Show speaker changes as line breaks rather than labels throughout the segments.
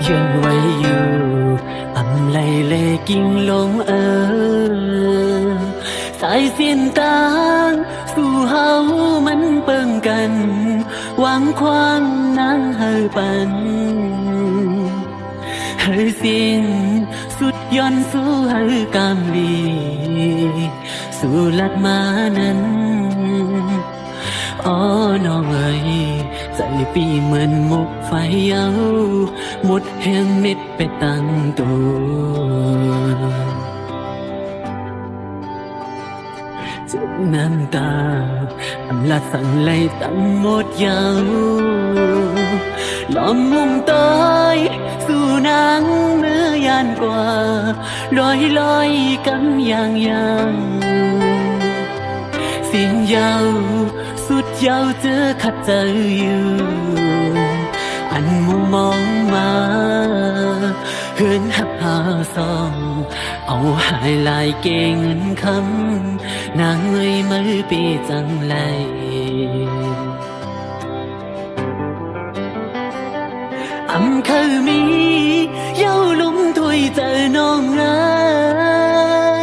ยืนไว้อยู่อำไลเลกิ่งลงสายเสียนต่างสู่เฮามันเปิงกันหวังความนางเฮอปันเฮอสิ้นสุดย้อนสู่เฮอกามลีสู่ลัดมานั้นอ๋อน้องเอ๋ยใจปีเหมือนมุกไฟเย้าหมดแห่งเม็ดไปตั้งตัวเจ็บน้ำตาอำลาสั่งไล่ตั้งหมดเย้าล้อมมุมต้อยสู่นางเมื่อยานกว่าลอยกันอย่างเสียงเย้าสุดยาวเจอขัดใจอยู่อันมุมมองมาเหินหักหาซองเอาหายลายเกเงินคำนางเอ้ยมือปีจังไรอำเคยมีเย้าลุมถวยเจอน้องเอ้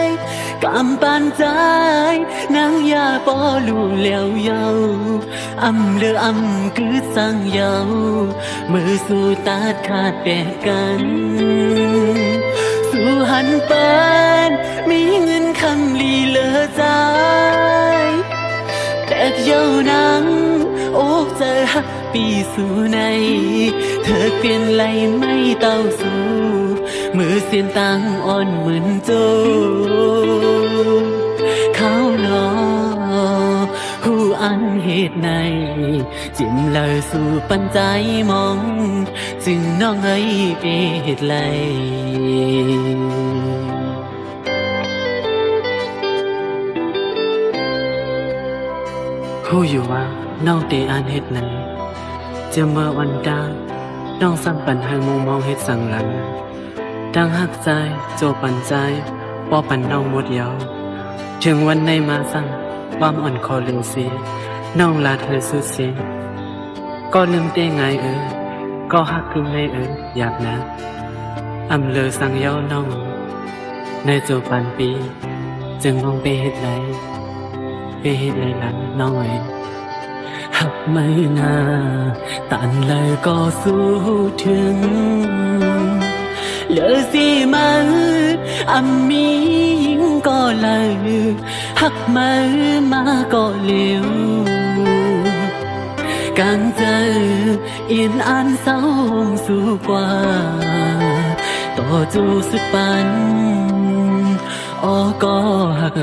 ยกำปานใจนางยาปอลูเหลวเยาอำเลืออำคือสั่งเยามือสู่ตาดขาดแดดกันสู่หันปานมีเงินคำลีเลอใจแต่เย้านางโอ้เจอหักปีสู่ในเธอเปลี่ยนไหลไม่เต้าสู่มือเสียนตังอ่อนเหมือนโจเขาหนอหูอันเหตุในจิ้มเลยสู่ปัญใจมองจึงน้องเอ้ยเปเหตุไรหูอยู่ว่าน้องเตอันเหตุไหนจะเมื่อวันดางน้องสั่งปันให้มุมมองเหตุสั่งหลังดังหักใจโจปันใจปอปันน้องหมดเยาถึงวันในมาสั่งความอ่อนคอลืมเสียน้องลาเธอสุดเสียก็ลืมเต้ไงก็หักคือไม่อยากนะอำเลอสั่งเย้าน้องในโจปันปีจึงมองไปเหตุไรหลังน้องหักไม่นาตันเลยก็สู้ถึงเหลือสิมันมียิงก็เลยหักมาก็เลี้ยวกางเจออินอันเศร้าสู้กว่าต่อจูสุดปันอ้อก็หัก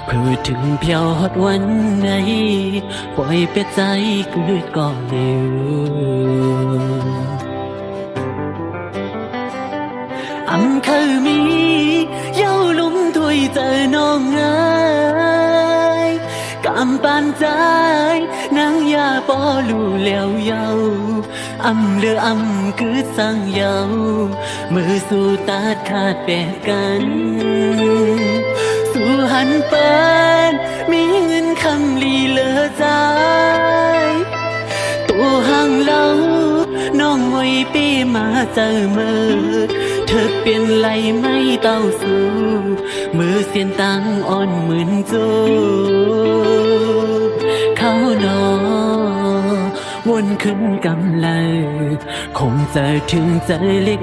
เพื่อถึงเพียวฮอดวันไหนปล่อยเปียใจเกิดก่อนเร็วอำเคยมีเย้าลุมถวยเจอน้องเอ้ยกำปานใจนางยาปอลูเหลวเยาอำเลืออำคือสั่งเยามือสู่ตาดขาดแปดกันสู่หันปานมีเงินคำลีเลอใจตัวห่างเล่าน้องไว้ปีมาเจอมือเธอเปลี่ยนไหลไม่เต้าสู่มือเสียนตังอ่อนเหมือนโจเขาหนอวนขึ้นกำไลคงจะถึงใจเล็ก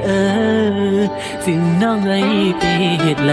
จึงน้องไอ้ปีเหตุไร